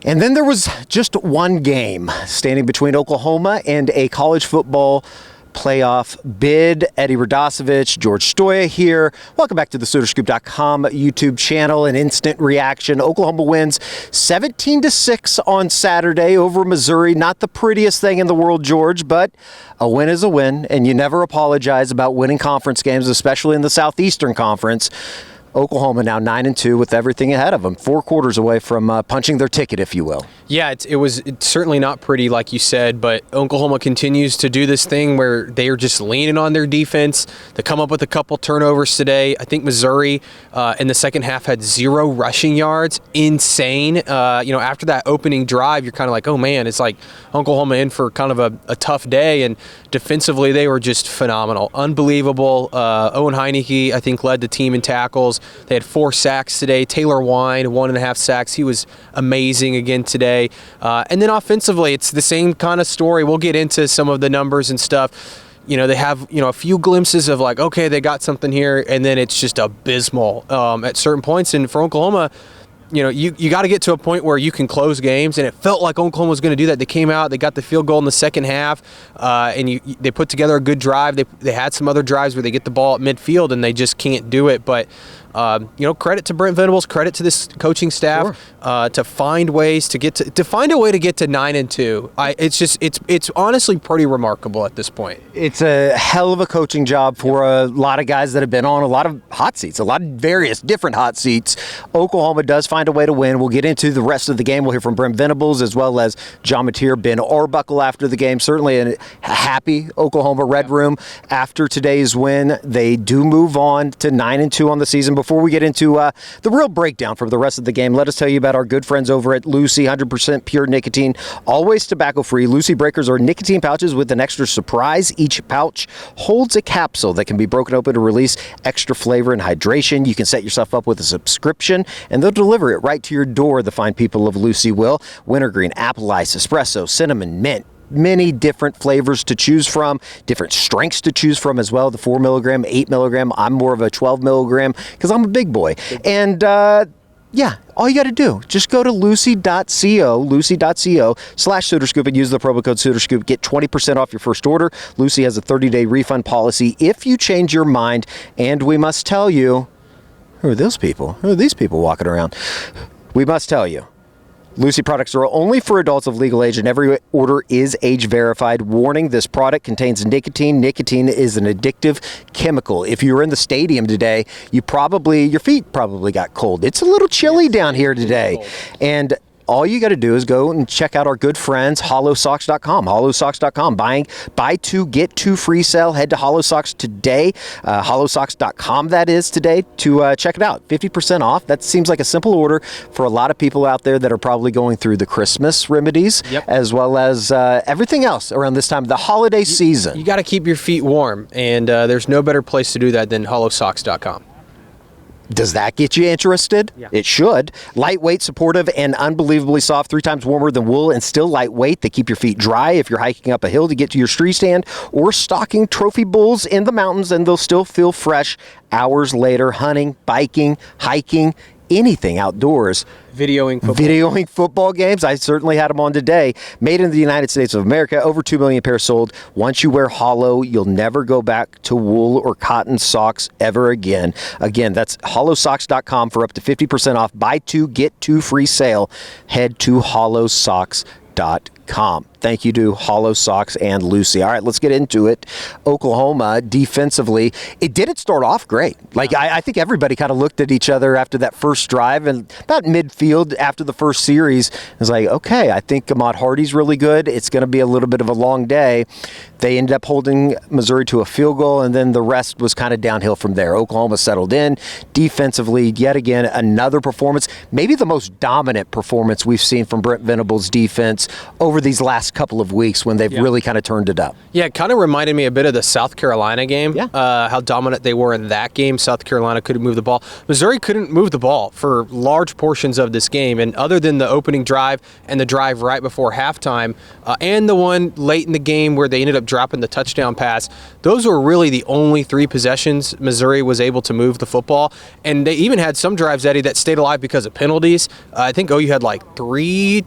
And then there was just one game standing between Oklahoma and a college football playoff bid. Eddie Radosevich, George Stoia here. Welcome back to the SoonerScoop.com YouTube channel. An instant reaction. Oklahoma wins 17-6 on Saturday over Missouri. Not the prettiest thing in the world, George, but a win is a win, and you never apologize about winning conference games, especially in the Southeastern Conference. Oklahoma now 9-2 with everything ahead of them, 4 quarters away from punching their ticket, if you will. Yeah, it's certainly not pretty, like you said, but Oklahoma continues to do this thing where they are just leaning on their defense. They come up with a couple turnovers today. I think Missouri in the second half had 0 rushing yards. Insane. After that opening drive, you're kind of like, oh man, it's like Oklahoma in for kind of a tough day. And defensively, they were just phenomenal, unbelievable. Owen Heineke, I think, led the team in tackles. They had 4 sacks today. Taylor Wine, 1.5 sacks. He was amazing again today. And then offensively, it's the same kind of story. We'll get into some of the numbers and stuff. They have, a few glimpses of like, okay, they got something here, and then it's just abysmal at certain points. And for Oklahoma, you got to get to a point where you can close games, and it felt like Oklahoma was going to do that. They came out, they got the field goal in the second half, and they put together a good drive. They had some other drives where they get the ball at midfield, and they just can't do it. But credit to Brent Venables, credit to this coaching staff to find ways to find a way to get to 9-2. It's honestly pretty remarkable at this point. It's a hell of a coaching job for a lot of guys that have been on a lot of hot seats, a lot of various different hot seats. Oklahoma does find a way to win. We'll get into the rest of the game. We'll hear from Brent Venables as well as John Mateer, Ben Arbuckle after the game. Certainly a happy Oklahoma Red Room after today's win. They do move on to 9-2 on the season. Before we get into the real breakdown from the rest of the game, let us tell you about our good friends over at Lucy, 100% pure nicotine, always tobacco-free. Lucy Breakers are nicotine pouches with an extra surprise. Each pouch holds a capsule that can be broken open to release extra flavor and hydration. You can set yourself up with a subscription, and they'll deliver it right to your door. The fine people of Lucy will. Wintergreen, apple ice, espresso, cinnamon, mint. Many different flavors to choose from, different strengths to choose from as well. The 4 milligram, 8 milligram. I'm more of a 12 milligram because I'm a big boy. And all you got to do, just go to lucy.co/SoonerScoop and use the promo code SoonerScoop. Get 20% off your first order. Lucy has a 30-day refund policy if you change your mind. And we must tell you, who are those people? Who are these people walking around? We must tell you, Lucy products are only for adults of legal age, and every order is age verified. Warning, this product contains nicotine. Nicotine is an addictive chemical. If you were in the stadium today, your feet probably got cold. It's a little chilly down here today. And all you got to do is go and check out our good friends, hollowsocks.com. Hollowsocks.com. Buy 2, get 2 free sale. Head to HollowSocks today. Hollowsocks.com, that is, today, to check it out. 50% off. That seems like a simple order for a lot of people out there that are probably going through the Christmas remedies, as well as everything else around this time of the holiday season. You got to keep your feet warm, and there's no better place to do that than hollowsocks.com. Does that get you interested? Yeah. It should. Lightweight, supportive, and unbelievably soft. 3 times warmer than wool and still lightweight. They keep your feet dry if you're hiking up a hill to get to your tree stand or stalking trophy bulls in the mountains, and they'll still feel fresh hours later. Hunting, biking, hiking, anything outdoors. Videoing football games. I certainly had them on today. Made in the United States of America. Over 2 million pairs sold. Once you wear Hollow, you'll never go back to wool or cotton socks ever again. Again, that's hollowsocks.com for up to 50% off. Buy 2, get 2 free sale. Head to hollowsocks.com. Thank you to Hollow Socks and Lucy. All right, let's get into it. Oklahoma, defensively, it didn't start off great. I think everybody kind of looked at each other after that first drive, and about midfield after the first series, it was like, okay, I think Ahmad Hardy's really good. It's going to be a little bit of a long day. They ended up holding Missouri to a field goal, and then the rest was kind of downhill from there. Oklahoma settled in. Defensively, yet again, another performance, maybe the most dominant performance we've seen from Brent Venables' defense over these last last couple of weeks when they've really kind of turned it up. Yeah, it kind of reminded me a bit of the South Carolina game, how dominant they were in that game. South Carolina couldn't move the ball. Missouri couldn't move the ball for large portions of this game, and other than the opening drive and the drive right before halftime, and the one late in the game where they ended up dropping the touchdown pass, those were really the only 3 possessions Missouri was able to move the football. And they even had some drives, Eddie, that stayed alive because of penalties. I think OU had like 3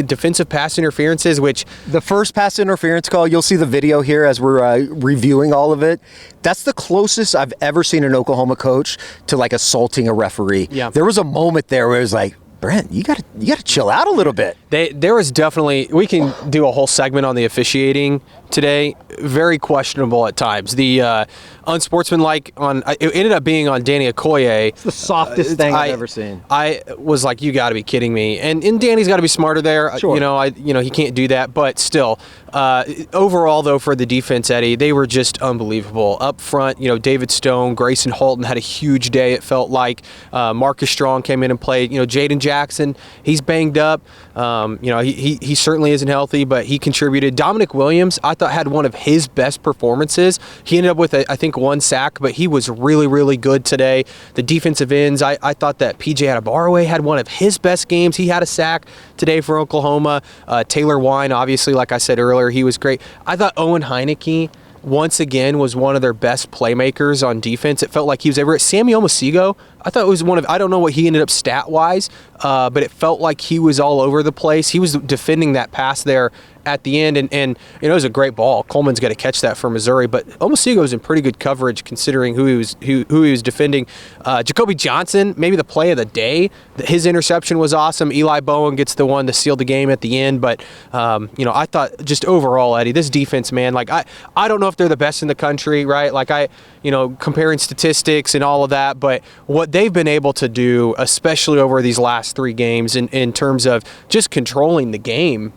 defensive pass interferences, which... The first pass interference call, you'll see the video here as we're reviewing all of it. That's the closest I've ever seen an Oklahoma coach to like assaulting a referee. Yeah. There was a moment there where it was like, Brent, you gotta chill out a little bit. There was definitely, we can do a whole segment on the officiating today. Very questionable at times. The unsportsmanlike it ended up being on Danny Okoye. It's the softest thing I've ever seen. I was like, you got to be kidding me. And Danny's got to be smarter there. Sure. He can't do that. But still, overall though, for the defense, Eddie, they were just unbelievable up front. David Stone, Grayson Holton had a huge day. It felt like Marcus Strong came in and played. Jaden Jackson, he's banged up. He certainly isn't healthy, but he contributed. Dominic Williams, I thought, had one of his best performances. He ended up with, I think, 1 sack, but he was really, really good today. The defensive ends, I thought that PJ Adebawore had one of his best games. He had a sack today for Oklahoma. Taylor Wine, obviously, like I said earlier, he was great. I thought Owen Heineke, once again, was one of their best playmakers on defense. It felt like he was everywhere. Sammy Omosigho, I thought it was I don't know what he ended up stat-wise, but it felt like he was all over the place. He was defending that pass there at the end, and it was a great ball. Coleman's got to catch that for Missouri, but Omosigho was in pretty good coverage considering who he was defending. Jacoby Johnson, maybe the play of the day. His interception was awesome. Eli Bowen gets the one to seal the game at the end, but I thought just overall, Eddie, this defense, man, like I don't know if they're the best in the country, right? Like comparing statistics and all of that, but what they've been able to do, especially over these last 3 games in terms of just controlling the game,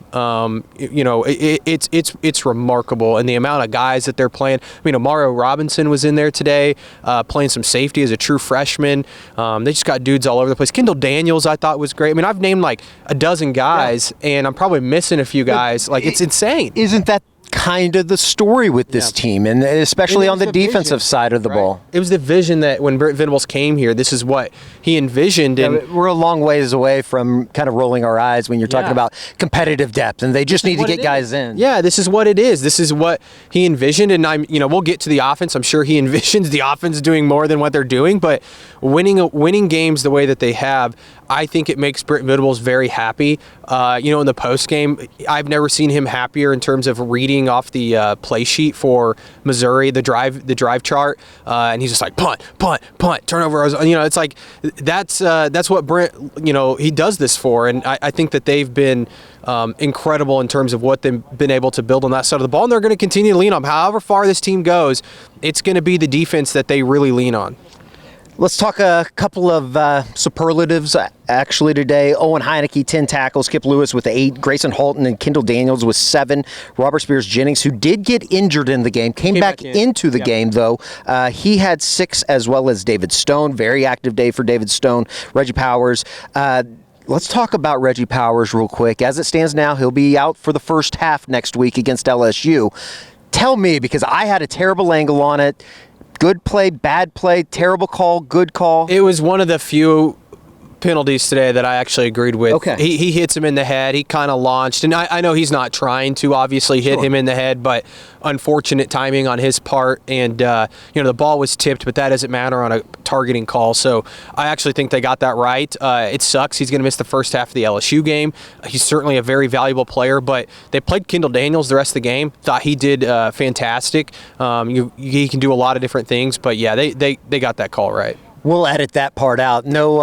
it's remarkable. And the amount of guys that they're playing. Mario Robinson was in there today, playing some safety as a true freshman. They just got dudes all over the place. Kendall Daniels, I thought, was great. I've named like a dozen guys, and I'm probably missing a few guys. Like, it's insane. Isn't that kind of the story with this team, and especially on the defensive side of the ball? It was the vision that when Brent Venables came here, this is what he envisioned. And we're a long ways away from kind of rolling our eyes when you're talking about competitive depth, and they just need to get guys in. Yeah, this is what it is. This is what he envisioned, and we'll get to the offense. I'm sure he envisions the offense doing more than what they're doing, but winning games the way that they have, I think it makes Brent Venables very happy. In the post game, I've never seen him happier in terms of reading off the play sheet for Missouri, the drive chart, and he's just like punt, turnover. It's like that's what Brent, he does this for, and I think that they've been incredible in terms of what they've been able to build on that side of the ball, and they're going to continue to lean on. However far this team goes, it's going to be the defense that they really lean on. Let's talk a couple of superlatives actually today. Owen Heineke, 10 tackles. Kip Lewis with 8. Grayson Holton and Kendall Daniels with 7. Robert Spears-Jennings, who did get injured in the game, came back into the game, though. He had 6, as well as David Stone. Very active day for David Stone. Reggie Powers. Let's talk about Reggie Powers real quick. As it stands now, he'll be out for the first half next week against LSU. Tell me, because I had a terrible angle on it. Good play, bad play, terrible call, good call. It was one of the few penalties today that I actually agreed with. Okay. He hits him in the head. He kind of launched, and I know he's not trying to obviously hit him in the head, but unfortunate timing on his part, and the ball was tipped, but that doesn't matter on a targeting call. So I actually think they got that right. It sucks. He's going to miss the first half of the LSU game. He's certainly a very valuable player, but they played Kendall Daniels the rest of the game. Thought he did fantastic. He can do a lot of different things, but yeah, they got that call right. We'll edit that part out. No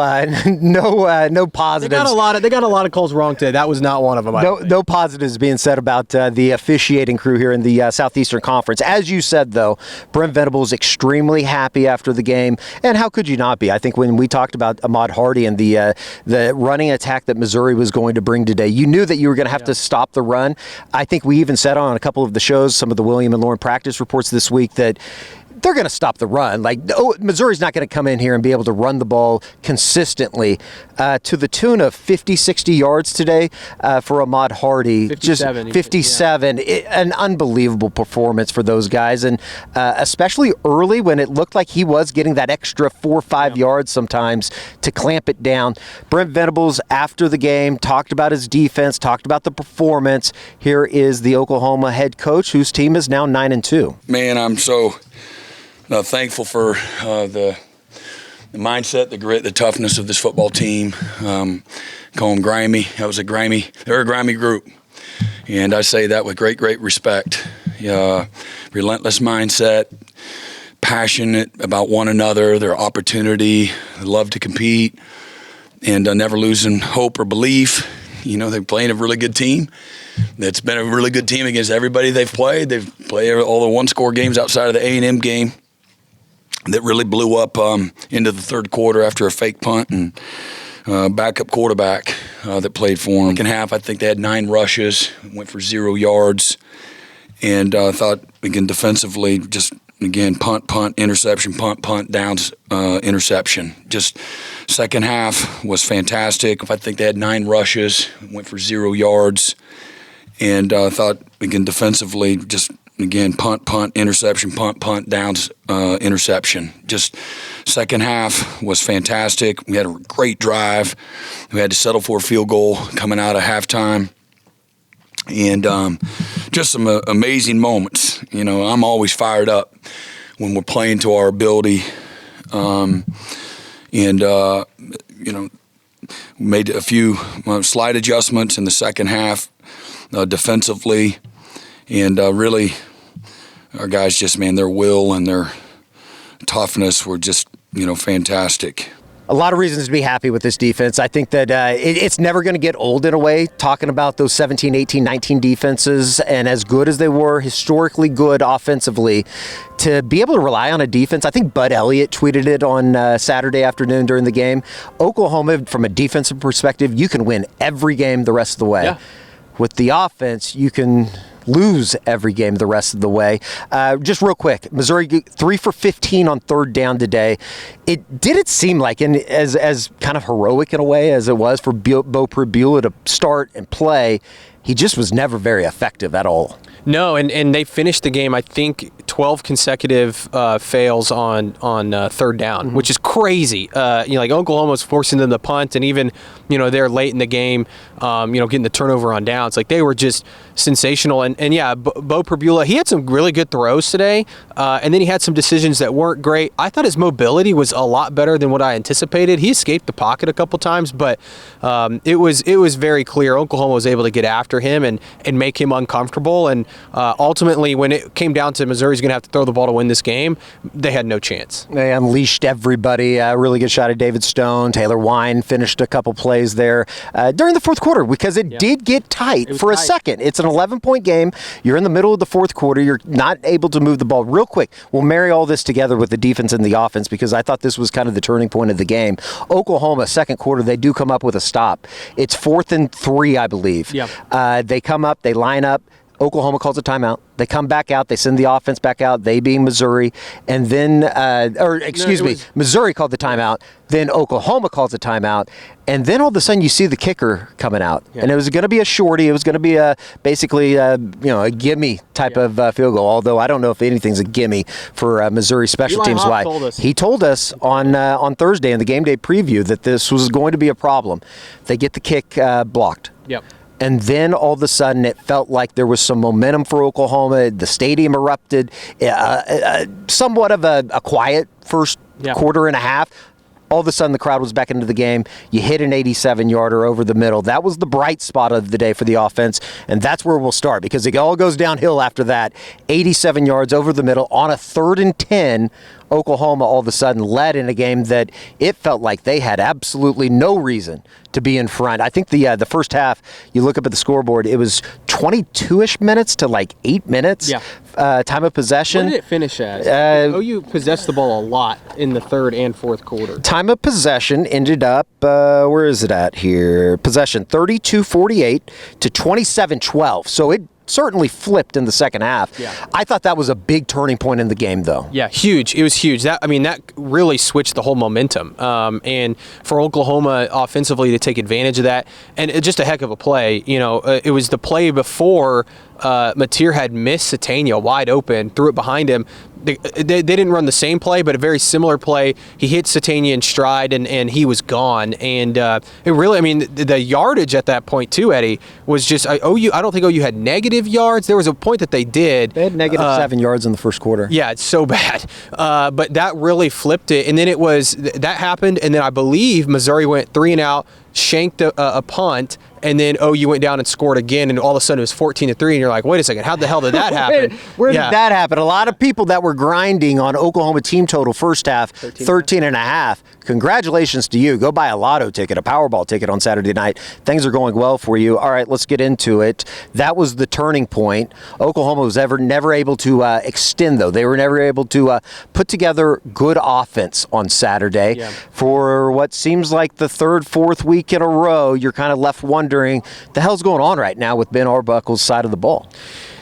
positives. They got a lot of calls wrong today. That was not one of them. No positives being said about the officiating crew here in the Southeastern Conference. As you said, though, Brent Venables extremely happy after the game, and how could you not be? I think when we talked about Ahmad Hardy and the running attack that Missouri was going to bring today, you knew that you were going to have to stop the run. I think we even said on a couple of the shows, some of the William and Lauren practice reports this week, that they're going to stop the run. Like, Missouri's not going to come in here and be able to run the ball consistently to the tune of 50, 60 yards today for Ahmad Hardy. 57. Just 57. An unbelievable performance for those guys, and especially early when it looked like he was getting that extra 4 or 5 yards sometimes to clamp it down. Brent Venables, after the game, talked about his defense, talked about the performance. Here is the Oklahoma head coach, whose team is now 9-2. Man, I'm so thankful for the mindset, the grit, the toughness of this football team. Call them grimy. They're a grimy group. And I say that with great, great respect. Relentless mindset, passionate about one another, their opportunity, love to compete, and never losing hope or belief. They're playing a really good team. It's been a really good team against everybody they've played. They've played all the one-score games outside of the A&M game that really blew up into the third quarter after a fake punt and backup quarterback that played for them. Second half, I think they had 9 rushes, went for 0 yards, and I thought, again, defensively, just, again, punt, interception, punt, downs, interception. Just second half was fantastic. I think they had 9 rushes, went for 0 yards, and I thought, again, defensively, just, again, punt, interception, punt, downs, interception. Just second half was fantastic. We had a great drive. We had to settle for a field goal coming out of halftime. And just some amazing moments. I'm always fired up when we're playing to our ability. Made a few slight adjustments in the second half defensively. And really, our guys just, man, their will and their toughness were just, fantastic. A lot of reasons to be happy with this defense. I think that it's never going to get old in a way, talking about those 17, 18, 19 defenses, and as good as they were, historically good offensively, to be able to rely on a defense. I think Bud Elliott tweeted it on Saturday afternoon during the game. Oklahoma, from a defensive perspective, you can win every game the rest of the way. Yeah. With the offense, you can lose every game the rest of the way. Just real quick, Missouri 3 for 15 on third down today. It seem like, and as kind of heroic in a way as it was for Beau Pribula to start and play, he just was never very effective at all. No, and they finished the game, I think, 12 consecutive fails on third down, which is crazy. Like Oklahoma's forcing them to punt, and even, they're late in the game, getting the turnover on downs. Like, they were just sensational. And yeah, Beau Pribula, he had some really good throws today, and then he had some decisions that weren't great. I thought his mobility was a lot better than what I anticipated. He escaped the pocket a couple times, but it was very clear Oklahoma was able to get after him and make him uncomfortable. And ultimately, when it came down to Missouri's going to have to throw the ball to win this game, they had no chance. They unleashed everybody. A really good shot at David Stone. Taylor Wine finished a couple plays there during the fourth quarter, because it did get tight for a second. It's an 11-point game. You're in the middle of the fourth quarter. You're not able to move the ball. Real quick, we'll marry all this together with the defense and the offense, because I thought this was kind of the turning point of the game. Oklahoma, second quarter, they do come up with a stop. It's 4th and 3, I believe. Yep. They come up, they line up. Oklahoma calls a timeout. They come back out. They send the offense back out, they being Missouri. And then, Missouri called the timeout. Then Oklahoma calls a timeout. And then all of a sudden you see the kicker coming out. Yeah. And it was going to be a shorty. It was going to be a gimme type of field goal. Although I don't know if anything's a gimme for Missouri special teams. Why? He told us on Thursday in the game day preview that this was going to be a problem. They get the kick blocked. Yep. And then all of a sudden it felt like there was some momentum for Oklahoma. The stadium erupted. Somewhat of a quiet first quarter and a half. All of a sudden the crowd was back into the game. You hit an 87-yarder over the middle. That was the bright spot of the day for the offense, and that's where we'll start, because it all goes downhill after that. 87 yards over the middle on a 3rd and 10. Oklahoma all of a sudden led in a game that it felt like they had absolutely no reason to be in front. I think the first half, you look up at the scoreboard, it was 22-ish minutes to like 8 minutes. Yeah. Time of possession. What did it finish at? OU possessed the ball a lot in the third and fourth quarter. Time of possession ended up, where is it at here? Possession 32-48 to 27-12. So it certainly flipped in the second half. Yeah. I thought that was a big turning point in the game, though. Yeah, huge. It was huge. That really switched the whole momentum. And for Oklahoma offensively to take advantage of that, and just a heck of a play. It was the play before Mateer had missed Satania wide open, threw it behind him. They didn't run the same play, but a very similar play. He hit Satania in stride, and he was gone. And it really, the yardage at that point too, Eddie, was just OU. I don't think OU had negative yards. There was a point that they did. They had negative 7 yards in the first quarter. Yeah, it's so bad. But that really flipped it. And then that happened, and then I believe Missouri went 3 and out, shanked a punt, and then OU went down and scored again, and all of a sudden it was 14-3, and you're like, wait a second, how the hell did that happen? Where did that happen? A lot of people that were grinding on Oklahoma team total first half, 13.5. Congratulations to you. Go buy a lotto ticket, a Powerball ticket on Saturday night. Things are going well for you. All right, let's get into it. That was the turning point. Oklahoma was never able to extend, though. They were never able to put together good offense on Saturday. Yeah. For what seems like the third, fourth week in a row, you're kind of left wondering, the hell's going on right now with Ben Arbuckle's side of the ball?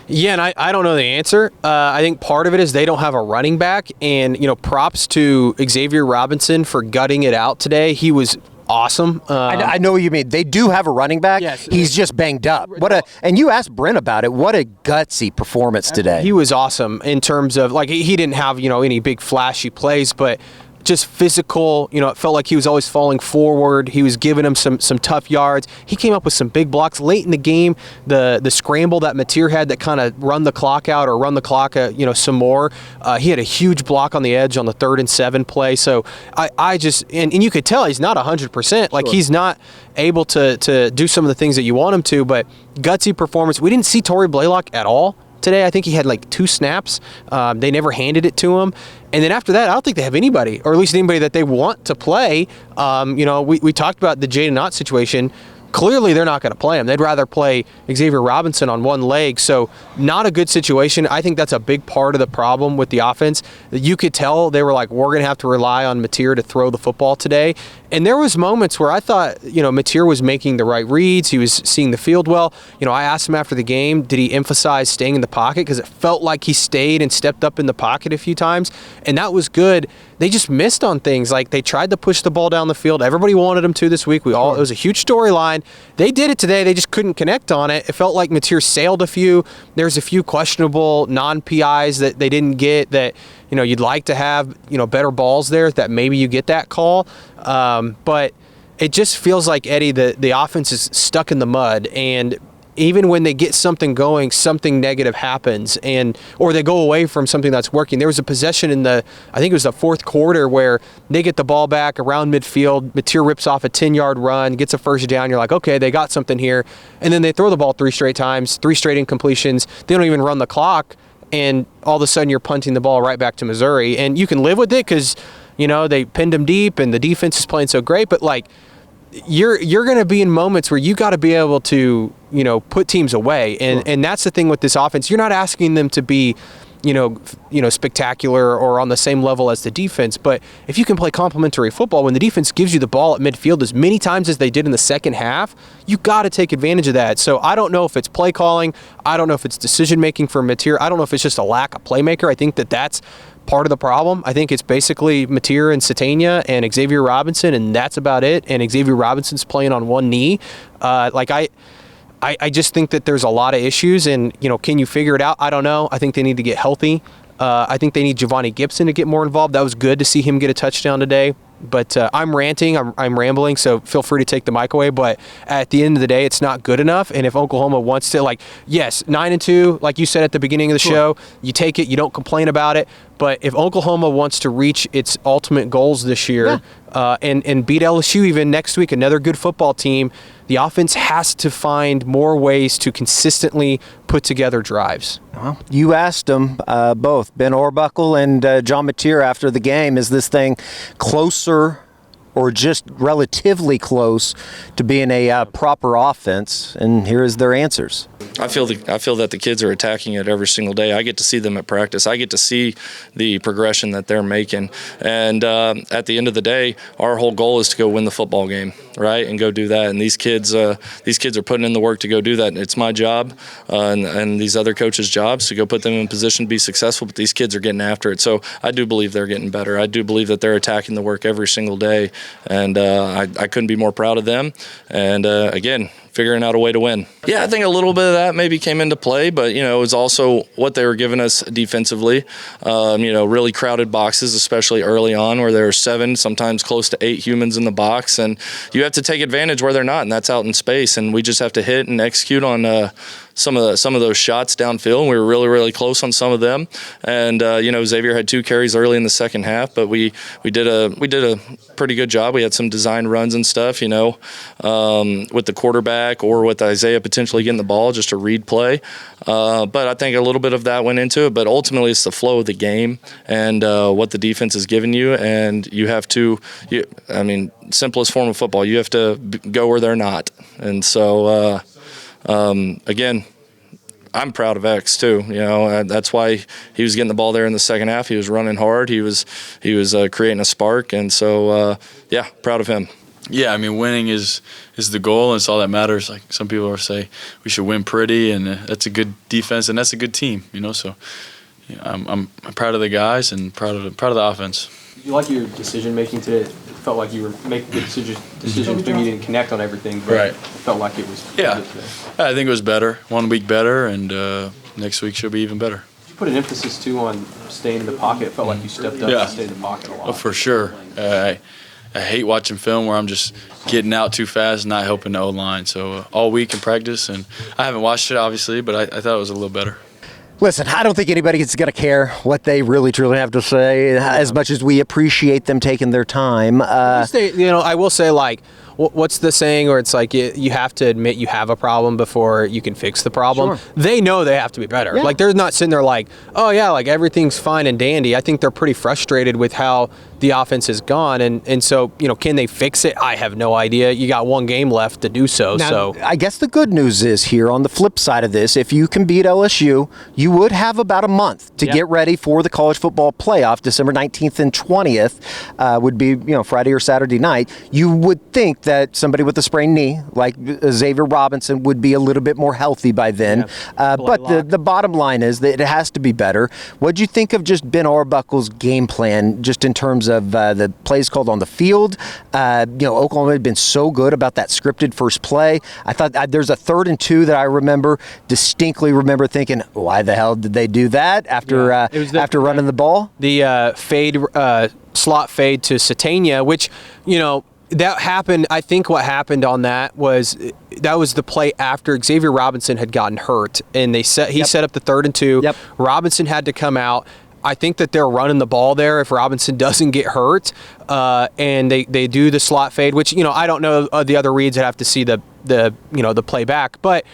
Yeah, and I don't know the answer. I think part of it is they don't have a running back, and props to Xavier Robinson for gutting it out today. He was awesome. I know what you mean. They do have a running back. Yes. He's just banged up. And you asked Brent about it. What a gutsy performance today. He was awesome in terms of, he didn't have any big flashy plays, but just physical. It felt like he was always falling forward. He was giving him some tough yards. He came up with some big blocks late in the game. The scramble that Mateer had that kind of run the clock out or run the clock some more. He had a huge block on the edge on the 3rd and 7 play. So I just and you could tell he's not 100%. Like he's not able to do some of the things that you want him to. But gutsy performance. We didn't see Torrey Blaylock at all today. I think he had 2 snaps. They never handed it to him. And then after that, I don't think they have anybody, or at least anybody that they want to play. We talked about the Jaden Knott situation. Clearly, they're not going to play him. They'd rather play Xavier Robinson on one leg. So not a good situation. I think that's a big part of the problem with the offense. You could tell they were like, we're going to have to rely on Mateer to throw the football today. And there was moments where I thought, Mateer was making the right reads. He was seeing the field well. I asked him after the game, did he emphasize staying in the pocket? Because it felt like he stayed and stepped up in the pocket a few times. And that was good. They just missed on things. Like they tried to push the ball down the field. Everybody wanted them to this week. It was a huge storyline. They did it today. They just couldn't connect on it. It felt like Mateer sailed a few. There's a few questionable non-PIs that they didn't get that, you'd like to have, better balls there that maybe you get that call. But it just feels like, Eddie, the offense is stuck in the mud, and even when they get something going, something negative happens, or they go away from something that's working. There was a possession in I think it was the 4th quarter, where they get the ball back around midfield. Mateer rips off a 10-yard run, gets a first down. You're like, okay, they got something here. And then they throw the ball 3 straight times, 3 straight incompletions. They don't even run the clock, and all of a sudden you're punting the ball right back to Missouri. And you can live with it because, they pinned them deep and the defense is playing so great. But, you're going to be in moments where you got to be able to, put teams away. And that's the thing with this offense. You're not asking them to be, spectacular or on the same level as the defense. But if you can play complementary football, when the defense gives you the ball at midfield as many times as they did in the second half, you got to take advantage of that. So I don't know if it's play calling. I don't know if it's decision making for Mateer. I don't know if it's just a lack of playmaker. I think that's part of the problem. I think it's basically Mateer and Satania and Xavier Robinson, and that's about it. And Xavier Robinson's playing on one knee. I just think that there's a lot of issues, and, can you figure it out? I don't know. I think they need to get healthy. I think they need Giovanni Gibson to get more involved. That was good to see him get a touchdown today. But I'm ranting, I'm rambling, so feel free to take the mic away. But at the end of the day, it's not good enough. And if Oklahoma wants to, yes, 9-2, like you said at the beginning of the show, you take it, you don't complain about it. But if Oklahoma wants to reach its ultimate goals this year and beat LSU even next week, another good football team, the offense has to find more ways to consistently put together drives. Well, you asked them both, Ben Arbuckle and John Mateer, after the game, is this thing closer or just relatively close to being a proper offense? And here is their answers. I feel that the kids are attacking it every single day. I get to see them at practice. I get to see the progression that they're making. And at the end of the day, our whole goal is to go win the football game, right, and go do that. And these kids are putting in the work to go do that. And it's my job and these other coaches' jobs to go put them in position to be successful. But these kids are getting after it. So I do believe they're getting better. I do believe that they're attacking the work every single day. And I couldn't be more proud of them. And again, figuring out a way to win. Yeah, I think a little bit of that maybe came into play, but, it was also what they were giving us defensively. Really crowded boxes, especially early on where there are 7, sometimes close to 8 humans in the box, and you have to take advantage where they're not, and that's out in space, and we just have to hit and execute on some of those shots downfield, and we were really, really close on some of them. And Xavier had 2 carries early in the second half, but we did a pretty good job. We had some design runs and stuff, with the quarterback or with Isaiah potentially getting the ball, just a read play. But I think a little bit of that went into it. But ultimately, it's the flow of the game and what the defense is giving you, and you have to. Simplest form of football, you have to go where they're not, and so. Again, I'm proud of X too. That's why he was getting the ball there in the second half. He was running hard. He was creating a spark, and so proud of him. Yeah, winning is the goal, and it's all that matters. Like some people will say, we should win pretty, and that's a good defense, and that's a good team. So I'm proud of the guys and proud of the offense. Did you like your decision making today? It felt like you were making good decisions. Maybe you didn't connect on everything, but right. It felt like it was. Yeah, I think it was better. 1 week better, and next week should be even better. Did you put an emphasis too on staying in the pocket? It felt like you stepped up and stayed in the pocket a lot. Oh, for sure. I hate watching film where I'm just getting out too fast and not helping the O-line. So all week in practice, and I haven't watched it obviously, but I thought it was a little better. Listen, I don't think anybody's going to care what they really, truly have to say as much as we appreciate them taking their time. I will say, what's the saying where it's like you have to admit you have a problem before you can fix the problem? Sure. They know they have to be better. Yeah. They're not sitting there like, oh, yeah, everything's fine and dandy. I think they're pretty frustrated with how the offense has gone. And so, can they fix it? I have no idea. You got 1 game left to do so. Now, I guess the good news is here on the flip side of this, if you can beat LSU, you would have about a month to get ready for the college football playoff. December 19th and 20th would be, Friday or Saturday night. You would think that somebody with a sprained knee, like Xavier Robinson, would be a little bit more healthy by then. But the bottom line is that it has to be better. What do you think of just Ben Arbuckle's game plan, just in terms of the plays called on the field? Oklahoma had been so good about that scripted first play. I thought there's a 3rd and 2 that I distinctly remember thinking, why the hell did they do that after after running the ball? The slot fade to Satania, which, that happened. I think what happened on that was the play after Xavier Robinson had gotten hurt, and he set up the 3rd and 2. Yep. Robinson had to come out. I think that they're running the ball there if Robinson doesn't get hurt, and they do the slot fade, which I don't know the other reads. I'd have to see the playback, but.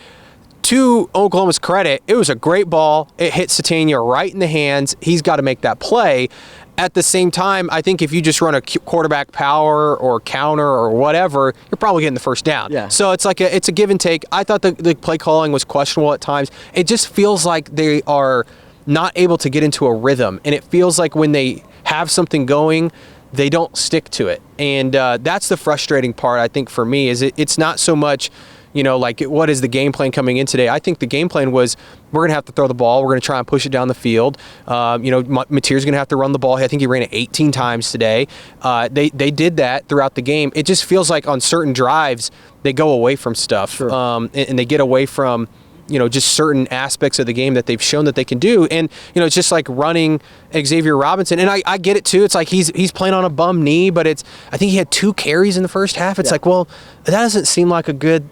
To Oklahoma's credit, it was a great ball. It hit Satania right in the hands. He's got to make that play. At the same time, I think if you just run a quarterback power or counter or whatever, you're probably getting the first down. Yeah. So it's a give and take. I thought the play calling was questionable at times. It just feels like they are not able to get into a rhythm, and it feels like when they have something going, they don't stick to it. And that's the frustrating part, I think, for me, is it's not so much what is the game plan coming in today? I think the game plan was we're going to have to throw the ball. We're going to try and push it down the field. Mateer's going to have to run the ball. I think he ran it 18 times today. They did that throughout the game. It just feels like on certain drives, they go away from stuff. Sure. And they get away from just certain aspects of the game that they've shown that they can do. And, it's just like running Xavier Robinson. And I get it too. It's like he's playing on a bum knee, but I think he had 2 carries in the first half. It's like, well, that doesn't seem like a good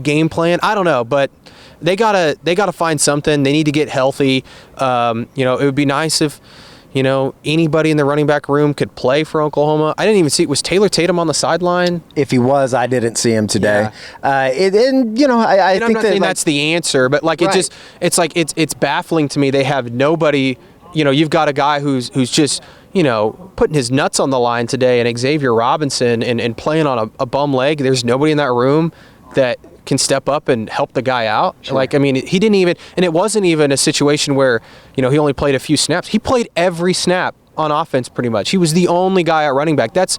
game plan. I don't know, but they gotta find something. They need to get healthy. It would be nice if anybody in the running back room could play for Oklahoma. I didn't even see, was Taylor Tatum on the sideline? If he was, I didn't see him today. Yeah. I think I'm not saying that's the answer, but right. it's baffling to me. They have nobody. You've got a guy who's just putting his nuts on the line today, and Xavier Robinson and playing on a bum leg. There's nobody in that room that can step up and help the guy out. Sure. Like, I mean, he didn't even, and it wasn't even a situation where, he only played a few snaps. He played every snap on offense pretty much. He was the only guy at running back. That's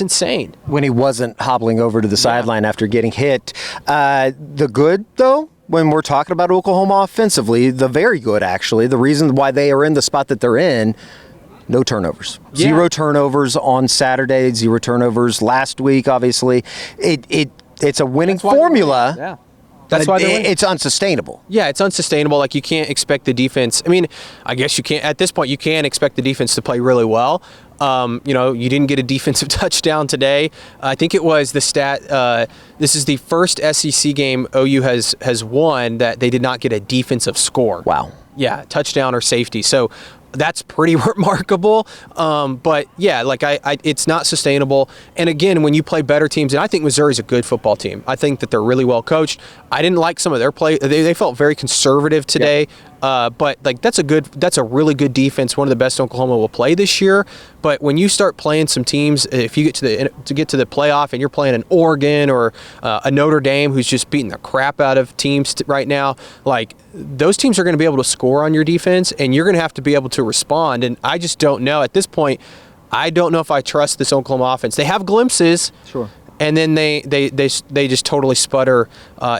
insane. When he wasn't hobbling over to the sideline after getting hit. The good, though, when we're talking about Oklahoma offensively, the very good, actually, the reason why they are in the spot that they're in, no turnovers. Yeah. 0 turnovers on Saturday, 0 turnovers last week, obviously. It's a winning formula. Yeah. That's why it's unsustainable. Yeah, it's unsustainable. Like, you can't expect the defense. I mean, I guess you can't. At this point, you can't expect the defense to play really well. You didn't get a defensive touchdown today. I think it was the stat. This is the first SEC game OU has won that they did not get a defensive score. Wow. Yeah, touchdown or safety. So that's pretty remarkable. But yeah, like it's not sustainable. And again, when you play better teams, and I think Missouri's a good football team. I think that they're really well coached. I didn't like some of their play. They felt very conservative today. Yep. But like that's a really good defense, one of the best Oklahoma will play this year. But when you start playing some teams, if you get to the playoff and you're playing an Oregon or a Notre Dame who's just beating the crap out of teams right now, like those teams are going to be able to score on your defense, and you're going to have to be able to respond. And I just don't know at this point. I don't know if I trust this Oklahoma offense. They have glimpses. Sure. And then they just totally sputter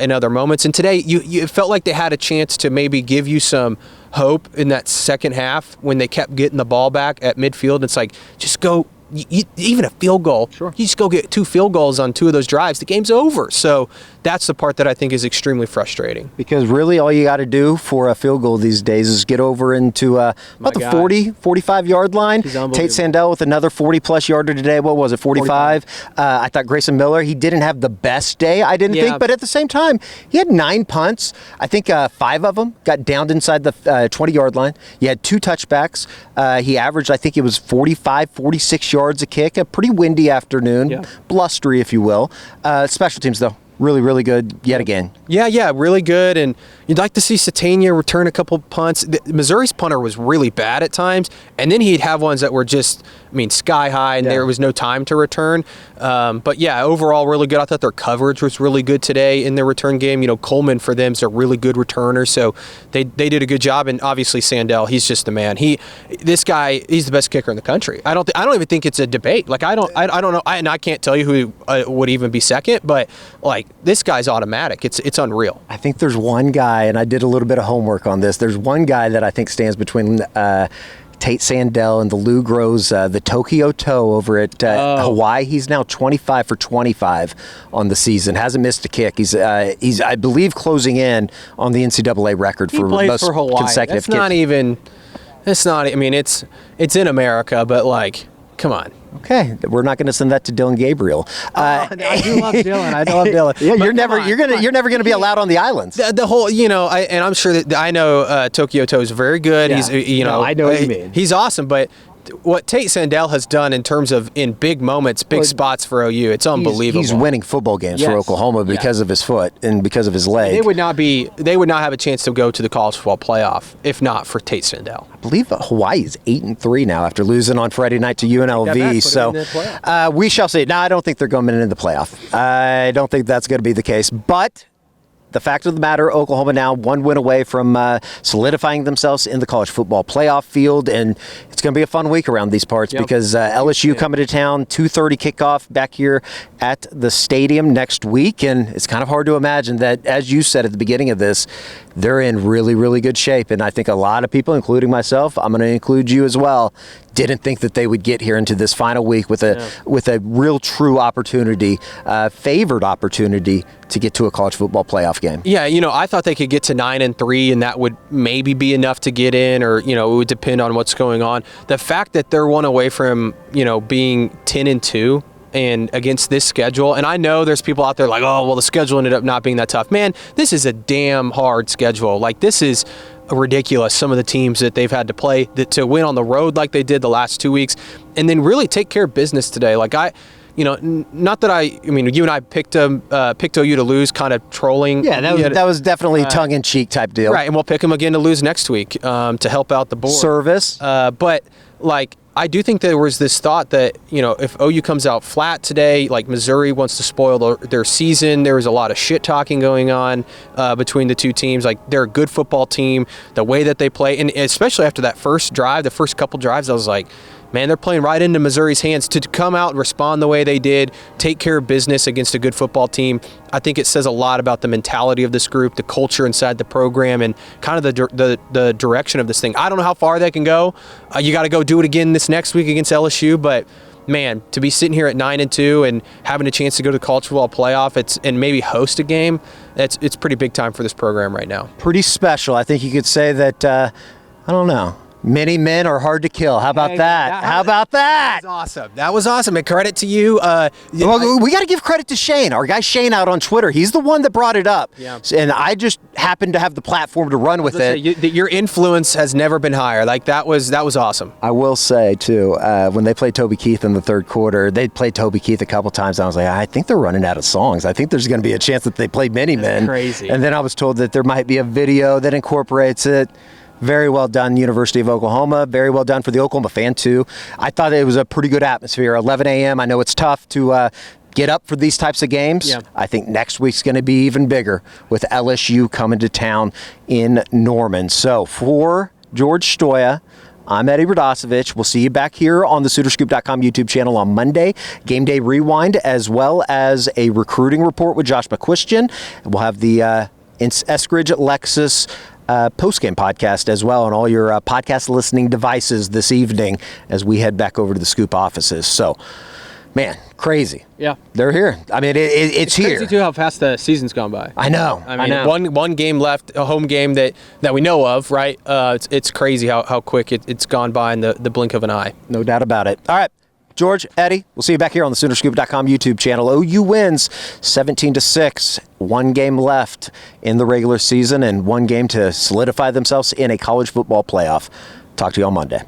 in other moments. And today, you felt like they had a chance to maybe give you some hope in that second half when they kept getting the ball back at midfield. It's like, just go, even a field goal. Sure. You just go get 2 field goals on 2 of those drives. The game's over. So that's the part that I think is extremely frustrating. Because really all you got to do for a field goal these days is get over into about the 40, 45-yard line. Tate Sandell with another 40-plus yarder today. What was it, 45? I thought Grayson Miller, he didn't have the best day, I didn't think. But at the same time, he had 9 punts. I think 5 of them got downed inside the 20-yard line. You had 2 touchbacks. He averaged, I think it was 45, 46 yards a kick. A pretty windy afternoon, blustery, if you will. Special teams, though. Really, really good yet again. Yeah, really good. And you'd like to see Satania return a couple punts. Missouri's punter was really bad at times, and then he'd have ones that were just, sky high, and there was no time to return. But yeah, overall, really good. I thought their coverage was really good today in their return game. Coleman for them is a really good returner, so they did a good job. And obviously Sandell, he's just the man. This guy, he's the best kicker in the country. I don't even think it's a debate. Like I don't know, and I can't tell you who would even be second, but like this guy's automatic. It's unreal. I think there's one guy, and I did a little bit of homework on this. There's one guy that I think stands between Tate Sandell and the Lou Groves, the Tokyo Toe over at Hawaii. He's now 25 for 25 on the season. Hasn't missed a kick. He's I believe closing in on the NCAA record for most consecutive kicks. It's not. It's in America, but like, come on. Okay, we're not going to send that to Dylan Gabriel. I do love Dylan. I love Dylan. Yeah, you're never going to be allowed on the islands. The whole, and I'm sure that I know Tokyo Toe is very good. Yeah. He's, I know what you mean. He's awesome, but what Tate Sandell has done in terms of in big moments, big spots for OU, it's unbelievable. He's winning football games for Oklahoma because of his foot and because of his leg. They would not have a chance to go to the college football playoff if not for Tate Sandell. I believe Hawaii is 8-3 now after losing on Friday night to UNLV. So we shall see. No, I don't think they're going into the playoff. I don't think that's going to be the case. But the fact of the matter, Oklahoma now 1 win away from solidifying themselves in the college football playoff field, and it's going to be a fun week around these parts because LSU coming to town, 2:30 kickoff back here at the stadium next week, and it's kind of hard to imagine that, as you said at the beginning of this, they're in really, really good shape, and I think a lot of people, including myself, I'm going to include you as well, didn't think that they would get here into this final week with a real true opportunity, favored opportunity to get to a college football playoff game. Yeah, I thought they could get to 9-3 and that would maybe be enough to get in, or it would depend on what's going on. The fact that they're 1 away from being 10-2 and against this schedule, and I know there's people out there like, oh well, the schedule ended up not being that tough. Man, this is a damn hard schedule. Like, this is ridiculous, some of the teams that they've had to play to win on the road like they did the last 2 weeks, and then really take care of business today. Like not that you and I picked OU to lose, kind of trolling. Yeah, that was definitely tongue-in-cheek type deal. Right, and we'll pick them again to lose next week to help out the board. Service. But like, I do think there was this thought that, if OU comes out flat today, like Missouri wants to spoil their season, there was a lot of shit talking going on between the two teams. Like, they're a good football team, the way that they play, and especially after that first drive, the first couple drives, I was like, man, they're playing right into Missouri's hands. To come out and respond the way they did, take care of business against a good football team, I think it says a lot about the mentality of this group, the culture inside the program, and kind of the direction of this thing. I don't know how far they can go. You got to go do it again this next week against LSU, but man, to be sitting here at 9-2 and having a chance to go to the college football playoff, and maybe host a game, it's pretty big time for this program right now. Pretty special. I think you could say that. I don't know. Many men are hard to kill. How about that? How about that? That was awesome. That was awesome. And credit to you. We got to give credit to Shane, our guy Shane out on Twitter. He's the one that brought it up. Yeah. And I just happened to have the platform to run with it. Your influence has never been higher. Like, that was awesome. I will say, too, when they played Toby Keith in the third quarter, they played Toby Keith a couple times. And I was like, I think they're running out of songs. I think there's going to be a chance that they play Many Men. Crazy. And then I was told that there might be a video that incorporates it. Very well done, University of Oklahoma. Very well done for the Oklahoma fan, too. I thought it was a pretty good atmosphere. 11 a.m. I know it's tough to get up for these types of games. Yeah. I think next week's going to be even bigger with LSU coming to town in Norman. So for George Stoia, I'm Eddie Radosevich. We'll see you back here on the SoonerScoop.com YouTube channel on Monday. Game Day Rewind, as well as a recruiting report with Josh McQuistion. We'll have the Eskridge Lexus post-game podcast as well on all your podcast listening devices this evening as we head back over to the Scoop offices. So, man, crazy. Yeah. They're here. I mean, it's here. Crazy, too, how fast the season's gone by. I know. I mean, one game left, a home game that we know of, right? It's crazy how quick it's gone by in the blink of an eye. No doubt about it. All right. George, Eddie, we'll see you back here on the SoonerScoop.com YouTube channel. OU wins 17-6. One game left in the regular season and one game to solidify themselves in a college football playoff. Talk to you on Monday.